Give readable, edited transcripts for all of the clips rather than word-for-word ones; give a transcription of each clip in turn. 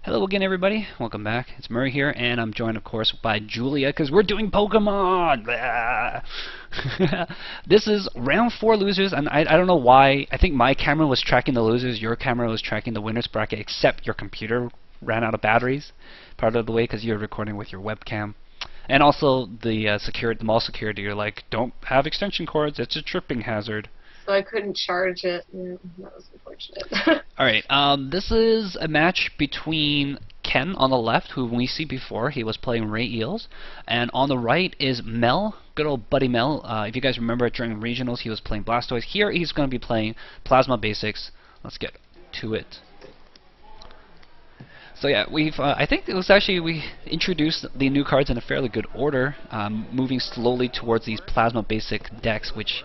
Hello again, everybody. Welcome back. It's Murray here, and I'm joined, of course, by Julia, because we're doing Pokemon! This is round 4 losers, and I don't know why. I think my camera was tracking the losers, your camera was tracking the winners bracket, except your computer ran out of batteries part of the way because you're recording with your webcam. And also the mall security, you're like, don't have extension cords, it's a tripping hazard. So I couldn't charge it. Yeah, that was unfortunate. Alright, this is a match between Ken on the left, who we see before. He was playing Rayeels. And on the right is Mel, good old buddy Mel. If you guys remember during regionals, he was playing Blastoise. Here he's going to be playing Plasma Basics. Let's get to it. So yeah, I think it was actually, we introduced the new cards in a fairly good order, moving slowly towards these Plasma Basic decks, which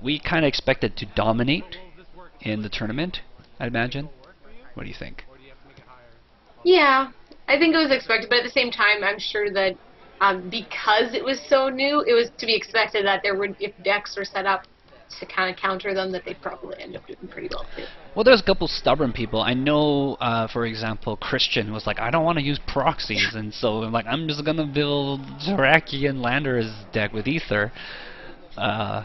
we kind of expected to dominate in the tournament, I'd imagine. What do you think? Yeah, I think it was expected, but at the same time, I'm sure that because it was so new, it was to be expected that there would, if decks were set up to kind of counter them, that they'd probably end up doing pretty well too. Well, there's a couple stubborn people. I know, for example, Christian was like, I don't want to use proxies, and so I'm like, I'm just gonna build Jirachi Landorus deck with Ether. So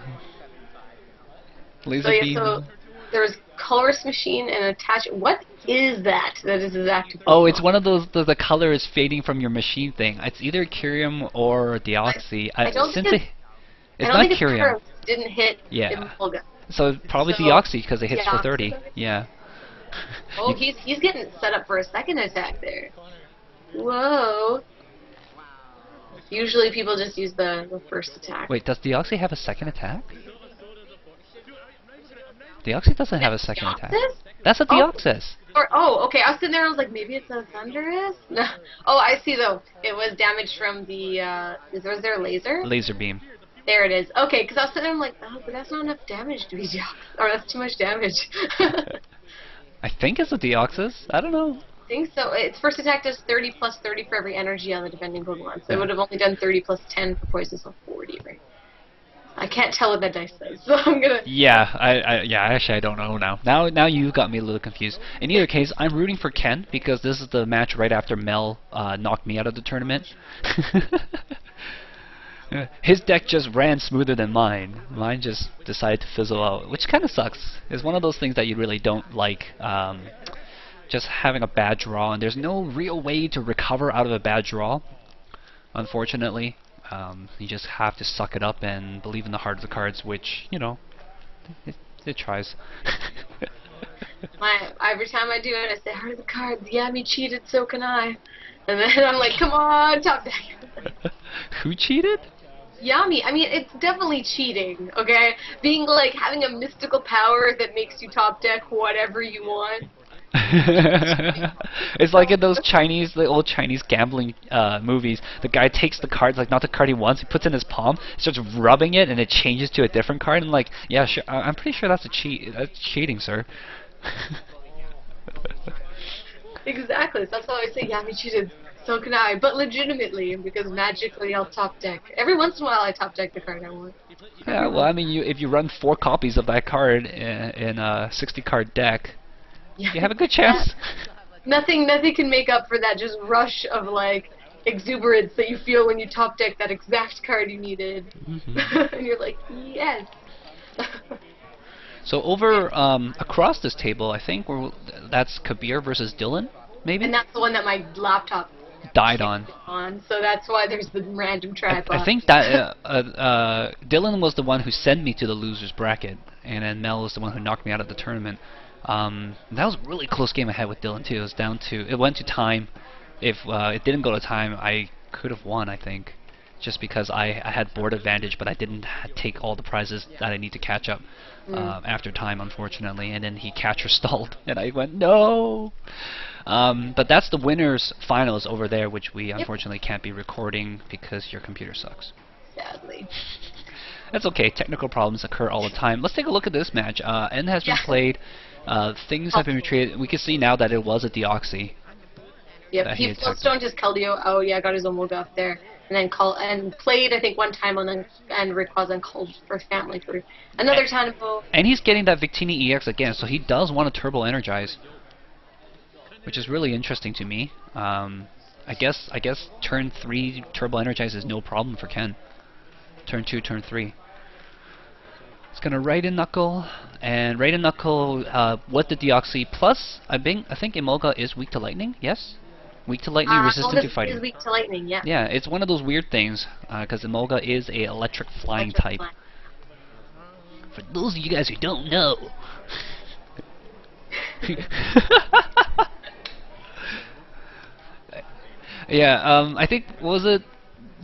there's Colorless Machine and attach. What is that? That is exactly. Oh, it's one of those. The color is fading from your machine thing. It's either Kyrium or Deoxys. I don't think it's not Kyrium. Didn't hit. Yeah. So probably Deoxys because it hits for 30. Yeah. Oh, he's getting set up for a second attack there. Whoa. Usually people just use the first attack. Wait, does Deoxys have a second attack? Deoxys doesn't have a second attack. That's a Deoxys. Okay. I was sitting there and I was like, maybe it's a Thundurus? No. Oh, I see though. It was damage from the, was there a laser? Laser beam. There it is. Okay, because I was sitting there and I'm like, oh, but that's not enough damage to be Deoxys. Or that's too much damage. I think it's a Deoxys. I don't know. I think so. Its first attack does 30 plus 30 for every energy on the defending Pokemon. So it would have only done 30 plus 10 for poison, so 40, right? I can't tell what that dice says, so I'm gonna. Yeah, actually I don't know now. Now you got me a little confused. In either case, I'm rooting for Ken because this is the match right after Mel knocked me out of the tournament. His deck just ran smoother than mine. Mine just decided to fizzle out, which kind of sucks. It's one of those things that you really don't like. Just having a bad draw, and there's no real way to recover out of a bad draw, unfortunately. You just have to suck it up and believe in the heart of the cards, which, you know, it tries. Every time I do it, I say, heart of the cards, yeah, me cheated, so can I. And then I'm like, come on, top deck. Who cheated? Yami. I mean, it's definitely cheating, okay? Being like, having a mystical power that makes you top deck whatever you want. It's like in those the old Chinese gambling movies. The guy takes the cards, like not the card he wants, he puts it in his palm, starts rubbing it, and it changes to a different card. And like, yeah, sure, I'm pretty sure that's a cheat. That's cheating, sir. Exactly. So that's why I say, yeah, me cheated. So can I, but legitimately, because magically I'll top deck. Every once in a while, I top deck the card I want. Yeah, well, I mean, if you run 4 copies of that card in a 60-card deck. Yeah. You have a good chance. Nothing can make up for that just rush of like exuberance that you feel when you top deck that exact card you needed. Mm-hmm. And you're like, yes. So over across this table, I think that's Kabir versus Dylan, maybe. And that's the one that my laptop died on. So that's why there's the random tripod. I think that Dylan was the one who sent me to the losers bracket, and then Mel was the one who knocked me out of the tournament. That was a really close game I had with Dylan too. It went to time. If it didn't go to time, I could have won, I think, just because I had board advantage, but I didn't take all the prizes that I need to catch up after time, unfortunately. And then he catcher stalled, and I went no. But that's the winners finals over there, which we unfortunately can't be recording because your computer sucks. Sadly. That's okay. Technical problems occur all the time. Let's take a look at this match. N has been played. Things have been retreated. We can see now that it was a Deoxys. Yep, he stoned his Keldeo. Oh yeah, got his Omega up there, and then played I think one time on and Rayquaza and called for family for another time. And he's getting that Victini EX again, so he does want to turbo energize. which is really interesting to me. I guess turn 3 Turbo Energize is no problem for Khen. Turn 2, turn 3. It's gonna right in Knuckle, and right in Knuckle with the Deoxy plus. I think Emolga is weak to lightning. Yes, weak to lightning, resistant to Is fighting. weak to lightning, yeah. Yeah, it's one of those weird things because Emolga is a electric flying Electric type. flying. For those of you guys who don't know. Yeah, I think, was it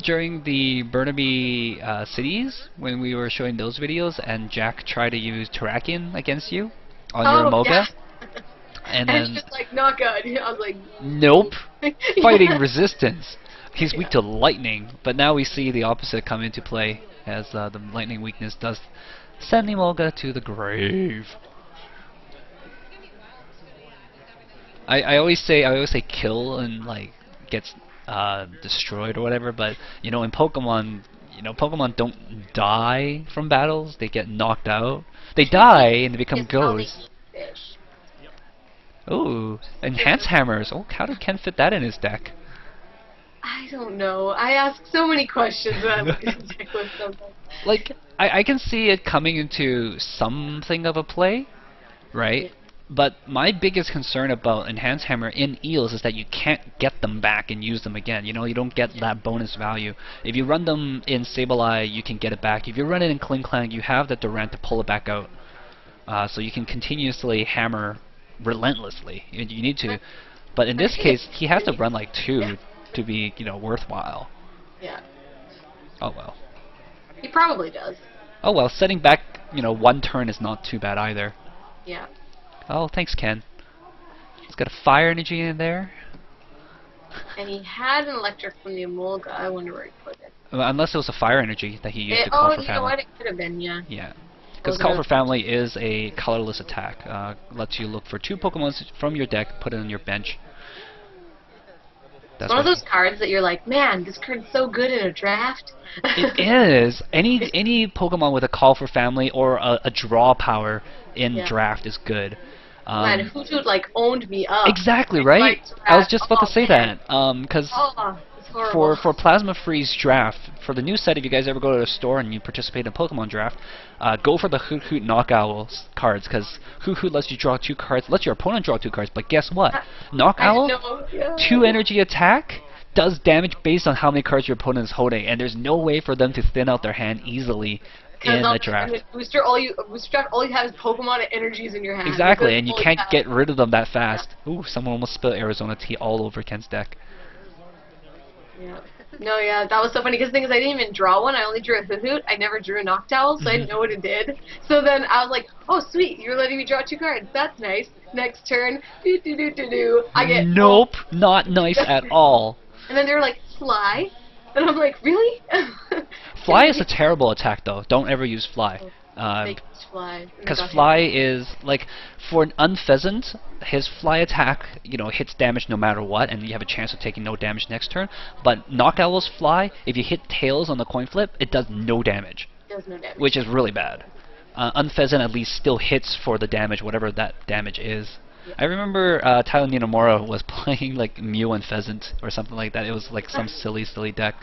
during the Burnaby cities when we were showing those videos and Jack tried to use Terrakion against you on your Oh, Emolga? yeah. And And then, just like, not good. I was like, nope, yeah. fighting resistance. He's weak Yeah. to lightning, but now we see the opposite come into play as the lightning weakness does send Emolga to the grave. I always say kill and like gets destroyed or whatever, but in Pokemon, Pokemon don't die from battles. They get knocked out. They die and they become It's how they ghosts. eat fish. Ooh, enhance hammers. Oh, how did Ken fit that in his deck? I don't know. I ask so many questions when I look at the deck list sometimes. Like, I can see it coming into something of a play, right? Yeah. But my biggest concern about Enhance Hammer in Eels is that you can't get them back and use them again. You don't get that bonus value. If you run them in Sableye, you can get it back. If you run it in Kling Klang, you have the Durant to pull it back out. So you can continuously hammer relentlessly. You need to. But in this case, he has to run like 2 to be, worthwhile. Yeah. Oh well. He probably does. Oh well, setting back, 1 turn is not too bad either. Yeah. Oh, thanks, Ken. He's got a fire energy in there. And he had an electric from the Emolga. I wonder where he put it. Unless it was a fire energy that he used to call for you know family. what? It could have been, yeah. Yeah. Because Call for Family is a colorless attack. Lets you look for 2 Pokemon from your deck, put it on your bench. That's One of what those cards that you're like, man, this card's so good in a draft. it is. Any Pokemon with a Call for Family or a draw power in draft is good. Man, Hoothoot like owned me up. Exactly, right? I was just about to say that. Because it's horrible. for Plasma Freeze draft, for the new set, if you guys ever go to the store and you participate in a Pokemon draft, go for the Hoot Hoot Knockowl cards, because Hoot Hoot lets you draw 2 cards, lets your opponent draw 2 cards, but guess what? Knockowl, 2 energy attack, does damage based on how many cards your opponent is holding, and there's no way for them to thin out their hand easily in a draft. Booster draft, all you have is Pokemon and energies in your hand. Exactly, and you can't get rid of them that fast. Ooh, someone almost spilled Arizona tea all over Ken's deck. Yeah. No, yeah, that was so funny, because the thing is, I didn't even draw one. I only drew a Hoot. I never drew a Noctowl, so I didn't know what it did. So then I was like, oh, sweet, you're letting me draw 2 cards. That's nice. Next turn, I get... Nope, not nice at all. And then they were like, Fly? And I'm like, really? Fly is a terrible attack, though. Don't ever use Fly. Because Fly is, like, for an Unpheasant, his Fly attack, hits damage no matter what, and you have a chance of taking no damage next turn. But Knockowl's Fly, if you hit Tails on the coin flip, it does no damage. Which is really bad. Unpheasant at least still hits for the damage, whatever that damage is. Yep. I remember Tyler Ninomura was playing like Mew and Pheasant or something like that. It was like some silly deck.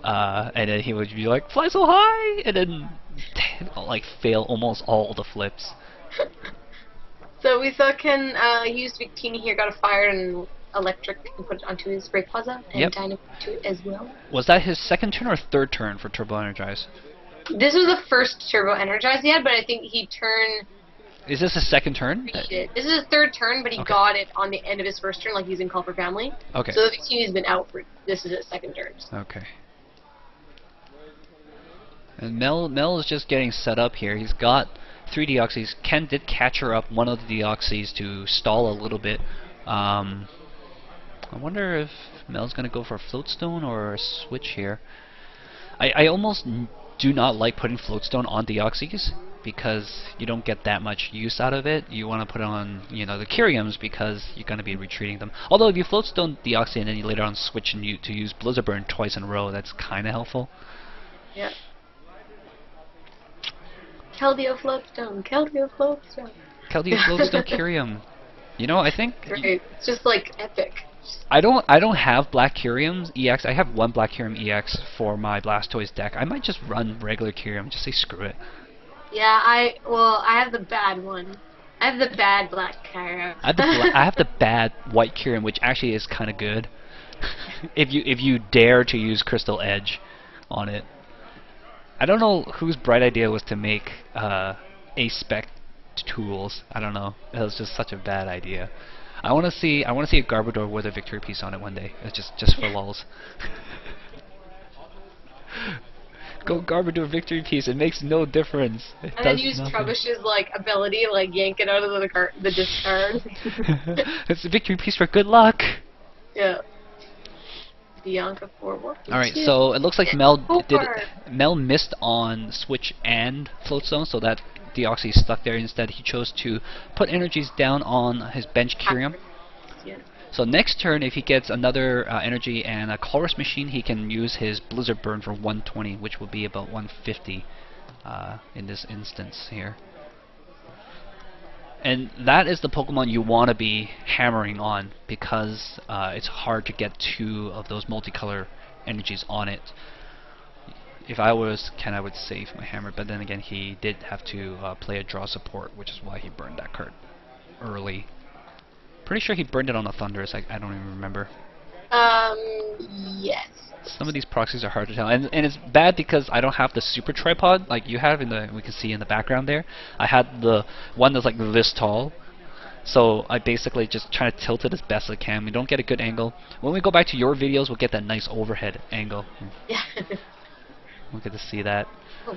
And then he would be like, fly so high! And then like fail almost all the flips. So we saw Ken, he used to be teeny here, got a fire and electric and put it onto his Rayquaza and Dynamo to it as well. Was that his 2nd turn or 3rd turn for Turbo Energize? This was the first Turbo Energize he had, but I think he turned... Is this his 2nd turn? This is his 3rd turn, but he got it on the end of his 1st turn, like using Call for Family. Okay. So the Victini's been out for... This is his 2nd turn. Okay. And Mel is just getting set up here. He's got 3 Deoxys. Ken did catch her up one of the Deoxys to stall a little bit. I wonder if Mel's going to go for a Floatstone or a switch here. I almost do not like putting Floatstone on Deoxys because you don't get that much use out of it. You want to put it on, the Kyriums because you're going to be retreating them. Although if you Floatstone Deoxy and then you later on switch and to use Blizzard Burn twice in a row, that's kind of helpful. Yeah. Keldeo Floatstone, Keldeo Floatstone. Keldeo Floatstone Kyrium. You know, I think Right. It's just like epic. I don't have Black Kyrium's EX. I have one Black Kyrium EX for my Blastoise deck. I might just run regular Kyrium. Just say screw it. Yeah, I have the bad one. I have the bad black Kyra. I have the bad white Kyrium, which actually is kind of good. if you dare to use Crystal Edge on it. I don't know whose bright idea was to make A-spec tools. I don't know. It was just such a bad idea. I want to see a Garbodor with a victory piece on it one day. It's just for lulz. Go Garbodor victory piece. It makes no difference. It And then does use nothing. Trubbush's like ability, like yank it out of the discard. It's a victory piece for good luck. Yeah. Bianca forward. All right, so it looks like Mel Forward. missed on Switch and Floatstone, so that Deoxys stuck there. Instead, he chose to put energies down on his bench Kyrium. Yeah. So next turn, if he gets another energy and a Colress Machine, he can use his Blizzard Burn for 120, which will be about 150 in this instance here. And that is the Pokemon you want to be hammering on, because it's hard to get two of those multicolor energies on it. If I was Ken, I would save my hammer, but then again, he did have to play a draw support, which is why he burned that card early. Pretty sure he burned it on a Thundurus. I don't even remember. Yes. Some of these proxies are hard to tell, and it's bad because I don't have the super tripod like you have we can see in the background there. I had the one that's like this tall, so I basically just try to tilt it as best I can. We don't get a good angle. When we go back to your videos, we'll get that nice overhead angle. Yeah. We'll get to see that. Oh.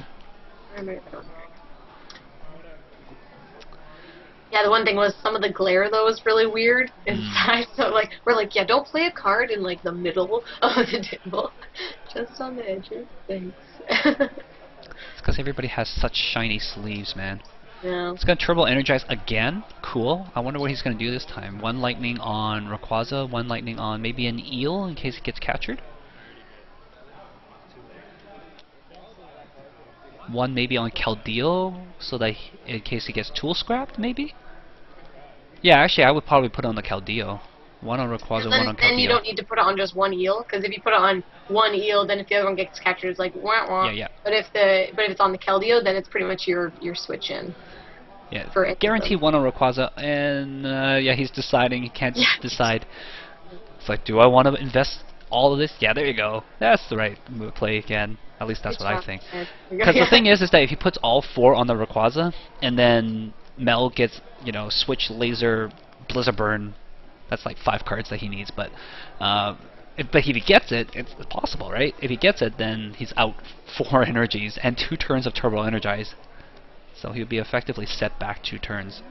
Yeah, the one thing was some of the glare though was really weird inside. So like we're like, yeah, don't play a card in like the middle of the table, just on the edges. Thanks. It's because everybody has such shiny sleeves, man. Yeah. It's gonna Turbo Energize again. Cool. I wonder what he's gonna do this time. One lightning on Rayquaza, one lightning on maybe an eel in case he gets captured. One maybe on Keldeo, so that in case he gets tool scrapped, maybe? Yeah, actually, I would probably put on the Keldeo. One on Rayquaza, one on Keldeo. Then you don't need to put it on just one eel, because if you put it on one eel, then if the other one gets captured, it's like wah wah. Yeah, yeah. But if it's on the Keldeo, then it's pretty much your switch in. Yeah, For guarantee one on Rayquaza, and yeah, he's deciding. He can't decide. It's like, do I want to invest all of this? Yeah, there you go. That's the right play again. At least that's what I think. Because the thing is that if he puts all four on the Rayquaza, and then Mel gets, Switch, Laser, Blizzard Burn, that's like 5 cards that he needs. But if he gets it, it's possible, right? If he gets it, then he's out 4 energies and 2 turns of Turbo Energize. So he'll be effectively set back 2 turns.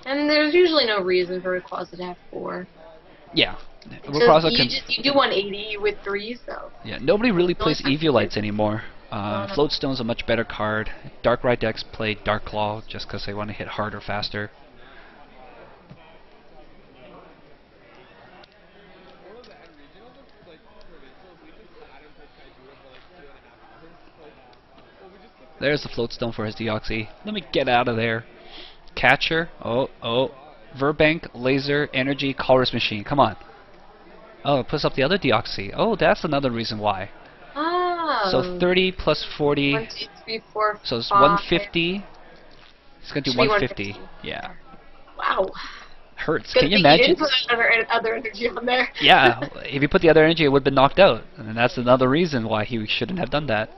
And there's usually no reason for Rayquaza to have 4. Yeah. You do 180 with 3, so. Yeah, nobody really plays Eviolites anymore. Floatstone's a much better card. Darkrai decks play Dark Claw just because they want to hit harder, faster. There's the Floatstone for his Deoxys. Let me get out of there. Catcher. Oh. Verbank, Laser, Energy, Colress Machine. Come on. Oh, it puts up the other Deoxys. Oh, that's another reason why. Oh. So 30 plus 40. 1, 2, 3, 4, so it's 5. 150. It's going to do 150. Yeah. Wow. Hurts. Good Can you thing imagine? You didn't put other energy on there. Yeah. If you put the other energy, it would have been knocked out. And that's another reason why he shouldn't have done that.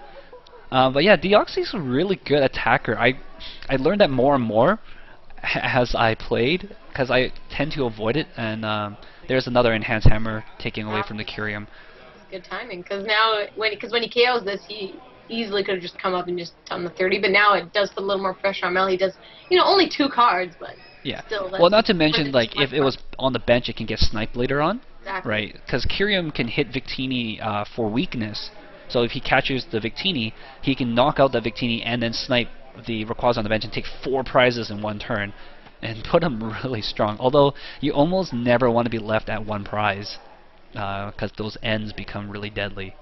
But yeah, Deoxys is a really good attacker. I learned that more and more as I played, because I tend to avoid it, and there's another Enhanced Hammer taking away from the Kyrium. Good timing, because now, when he KOs this, he easily could have just come up and just done the 30, but now it does put a little more pressure on Mel. He does, only 2 cards, but yeah. Still, well, not to mention, like, if it was on the bench, it can get sniped later on. Exactly. Right? Because Kyrium can hit Victini for weakness, so if he catches the Victini, he can knock out the Victini and then snipe the Rayquaza on the bench and take 4 prizes in 1 turn and put him really strong. Although you almost never want to be left at 1 prize because those ends become really deadly.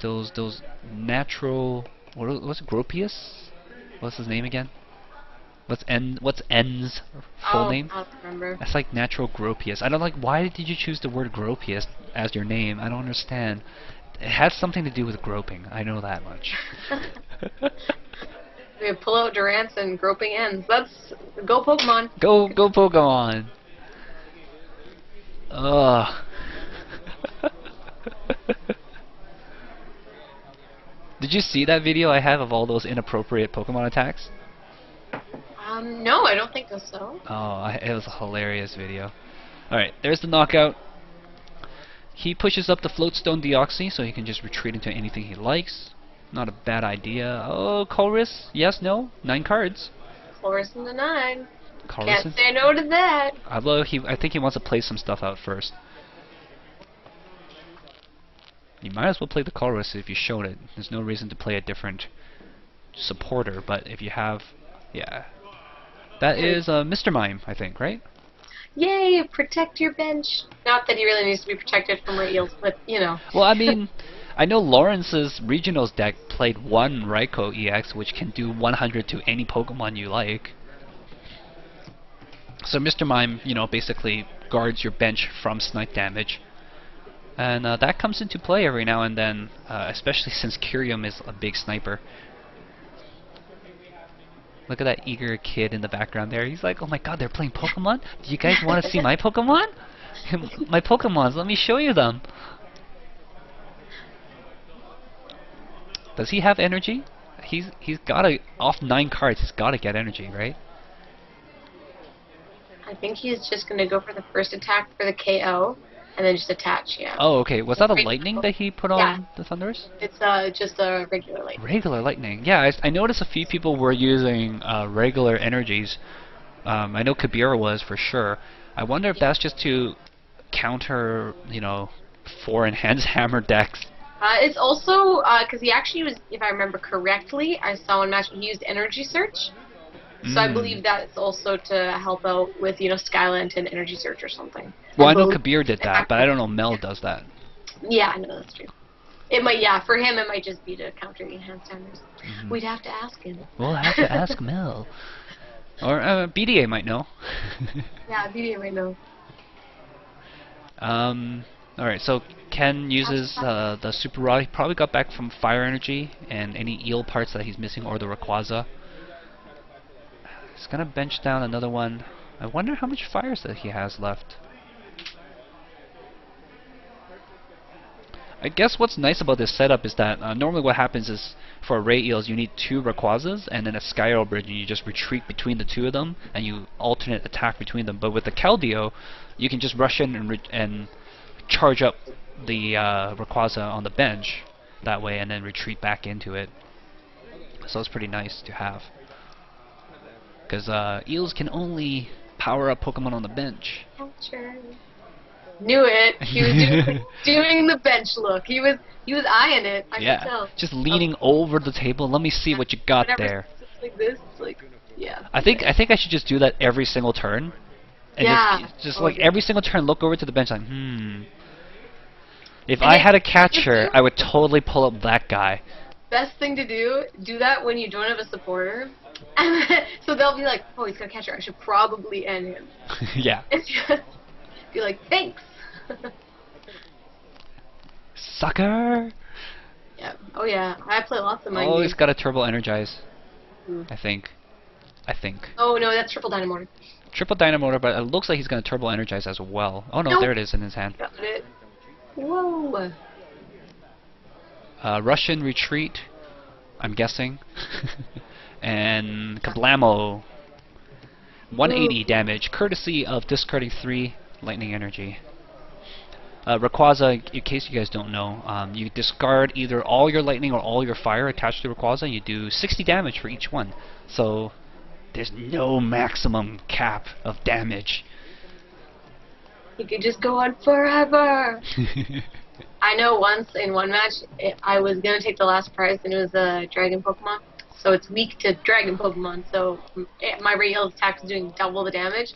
Those natural, what's it, Gropius? What's his name again? What's N's full Oh, name? I don't remember. That's like Natural Gropius. I don't like. Why did you choose the word Gropius as your name? I don't understand. It has something to do with groping. I know that much. We have pull out Durants and groping ends. That's go Pokemon. Go Pokemon. Ugh. Did you see that video I have of all those inappropriate Pokemon attacks? No, I don't think so. Oh, it was a hilarious video. Alright, there's the knockout. He pushes up the Floatstone Deoxys so he can just retreat into anything he likes. Not a bad idea. Oh, Colress? Yes, no? 9 cards. Chloris in the 9. Colress Can't say no to that. Although I think he wants to play some stuff out first. You might as well play the Colress if you showed it. There's no reason to play a different supporter, but if you have... Yeah. That is Mr. Mime, I think, right? Yay, protect your bench. Not that he really needs to be protected from Rayeels, but, you know. Well, I mean, I know Lawrence's Regionals deck played one Raikou EX, which can do 100 to any Pokemon you like. So Mr. Mime, you know, basically guards your bench from snipe damage. And that comes into play every now and then, especially since Kyurem is a big sniper. Look at that eager kid in the background there. He's like, oh my god, they're playing Pokemon? Do you guys want to see my Pokemon? My Pokemons, let me show you them. Does he have energy? He's gotta, off 9 cards, he's gotta get energy, right? I think he's just going to go for the first attack for the KO, and then just attach, yeah. Oh, okay. Was that a lightning that he put on the Thundurus? It's just a regular lightning. Regular lightning. Yeah, I noticed a few people were using regular energies. I know Kabir was for sure. I wonder if that's just to counter, you know, 4 enhanced hammer decks. It's also, because he actually was, if I remember correctly, I saw one match he used Energy Search. So I believe that's also to help out with, you know, Skylant and Energy Search or something. Well, I know Kabir did that, but I don't know Mel does that. Yeah, I know, that's true. It might, yeah, for him it might just be to counter the enhanced hammers. We'd have to ask him. We'll have to ask Mel. Or BDA might know. Yeah, BDA might know. Alright, so Ken uses the Super Rod. He probably got back from Fire Energy and any eel parts that he's missing, or the Rayquaza. He's gonna bench down another one. I wonder how much fires that he has left. I guess what's nice about this setup is that normally what happens is for Rayeels you need 2 Rayquazas and then a Skyro Bridge, and you just retreat between the 2 of them and you alternate attack between them. But with the Keldeo, you can just rush in and charge up the Rayquaza on the bench that way and then retreat back into it. So it's pretty nice to have. Because eels can only power up Pokemon on the bench. Sure. Knew it. He was doing the bench look. He was eyeing it. I could tell. Just leaning over the table. Let me see what you got there. It's like this, like yeah. I think I should just do that every single turn. And just like every single turn, look over to the bench like, If I had a catcher, I would totally pull up that guy. Best thing to do that when you don't have a supporter. So they'll be like, oh, he's got a catcher. I should probably end him. Yeah. It's just be like, thanks. Sucker. Yeah. Oh yeah. I play lots of mine. Oh, he's got a Turbo Energize. I think. Oh no, that's triple Dynamotor. Triple Dynamotor, but it looks like he's gonna Turbo Energize as well. Oh no, Nope. there it is in his hand. Got it. Whoa. Russian Retreat, I'm guessing. And Kablamo. 180 damage, courtesy of discarding 3 lightning energy. Rayquaza, in case you guys don't know, you discard either all your lightning or all your fire attached to Rayquaza, and you do 60 damage for each one. So there's no maximum cap of damage. You could just go on forever. I know once in one match, I was going to take the last prize, and it was a Dragon Pokemon. So it's weak to Dragon Pokemon, so my Rayeels attack is doing double the damage.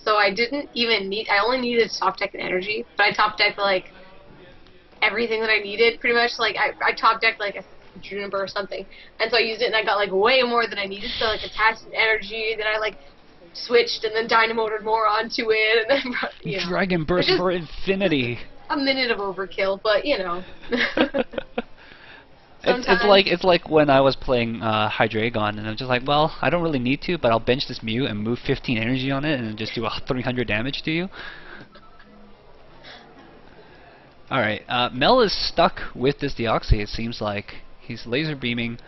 So I didn't even need, I only needed top deck and energy, but I top decked like everything that I needed, pretty much. Like I top decked like Juniper or something. And so I used it, and I got like way more than I needed. So like attached energy, then I like switched, and then dynamoted more onto it, and then Dragon Burst for infinity. A minute of overkill, but you know. It's like when I was playing Hydreigon, and I'm just like, well, I don't really need to, but I'll bench this Mew and move 15 energy on it, and just do 300 damage to you. Alright, Mel is stuck with this Deoxys, it seems like. He's laser beaming.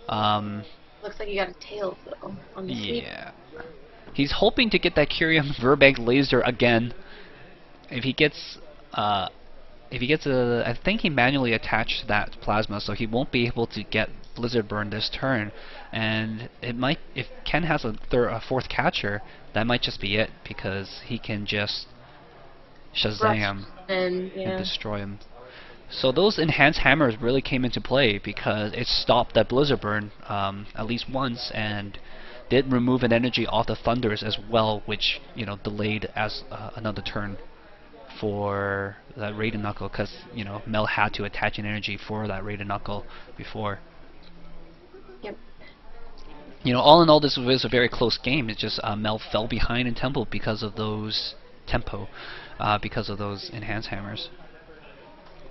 Looks like he got a tail, though, on the sweep. Yeah. He's hoping to get that Kyrium Verbank laser again. If he gets I think he manually attached that plasma, so he won't be able to get Blizzard Burn this turn. And it might, if Ken has a fourth catcher, that might just be it, because he can just Shazam and destroy him. So those enhanced hammers really came into play because it stopped that Blizzard Burn at least once, and did remove an energy off the Thunders as well, which delayed as another turn for that Raiden Knuckle, because Mel had to attach an energy for that Raiden Knuckle before. Yep. All in all, this was a very close game. It's just Mel fell behind in tempo because of those enhanced hammers.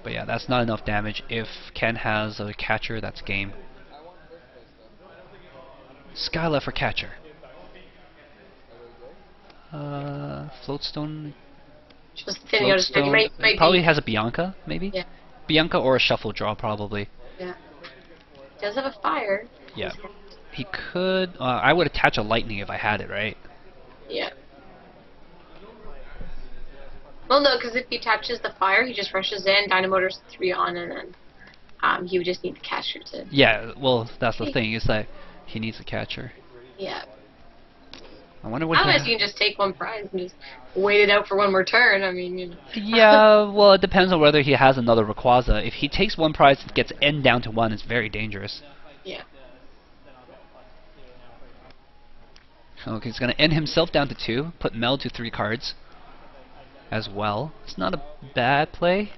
But yeah, that's not enough damage. If Ken has a catcher, that's game. Skyla for catcher. Floatstone. Just thinning out his deck. Might probably be. has a Bianca, maybe? Yeah. Bianca or a Shuffle Draw, probably. Yeah. Does have a fire. Yeah. He could... I would attach a Lightning if I had it, right? Yeah. Well, no, because if he attaches the fire, he just rushes in, Dynamotors 3 on, and then he would just need the catcher to... Yeah, well, that's the thing, is that he needs a catcher. Yeah. I wonder what Unless you can just take one prize and just wait it out for one more turn. I mean, Yeah, well, it depends on whether he has another Rayquaza. If he takes one prize and gets N down to 1, it's very dangerous. Yeah. Okay, he's going to end himself down to 2, put Mel to 3 cards as well. It's not a bad play.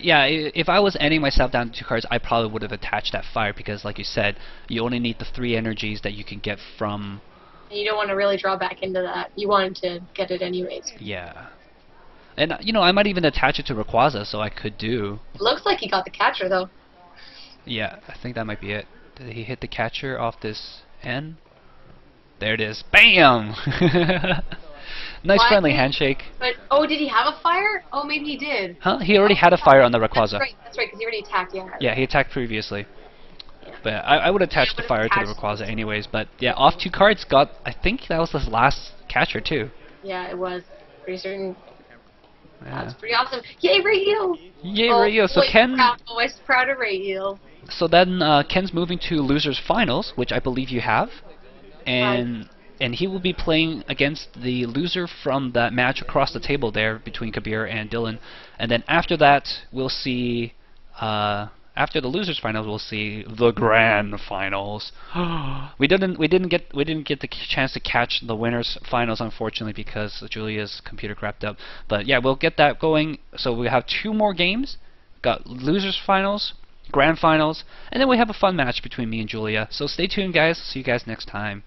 Yeah, if I was ending myself down to 2 cards, I probably would have attached that fire, because like you said, you only need the 3 energies that you can get from... And you don't want to really draw back into that. You want to get it anyways. Yeah. And, I might even attach it to Rayquaza, so I could do... It looks like he got the catcher, though. Yeah, I think that might be it. Did he hit the catcher off this N? There it is. BAM! Nice friendly handshake. But, did he have a fire? Oh, maybe he did. Huh? He already had a fire on the Rayquaza. That's right, because he already attacked, yeah. Yeah, he attacked previously. Yeah. But I would attach the fire to the Rayquaza anyways. But yeah, off 2 cards got... I think that was his last catcher too. Yeah, it was. Pretty certain. Yeah. That's pretty awesome. Yay, Rayeels! Yay, Rayeels! So Ken... Always proud of Rayeels. So then Ken's moving to Losers Finals, which I believe you have. And he will be playing against the loser from that match across the table there between Kabir and Dylan. And then after that, we'll see... after the losers finals, we'll see the grand finals. we didn't get the chance to catch the winners finals, unfortunately, because Julia's computer crapped up. But yeah, we'll get that going. So we have 2 more games. Got losers finals, grand finals, and then we have a fun match between me and Julia. So stay tuned, guys. See you guys next time.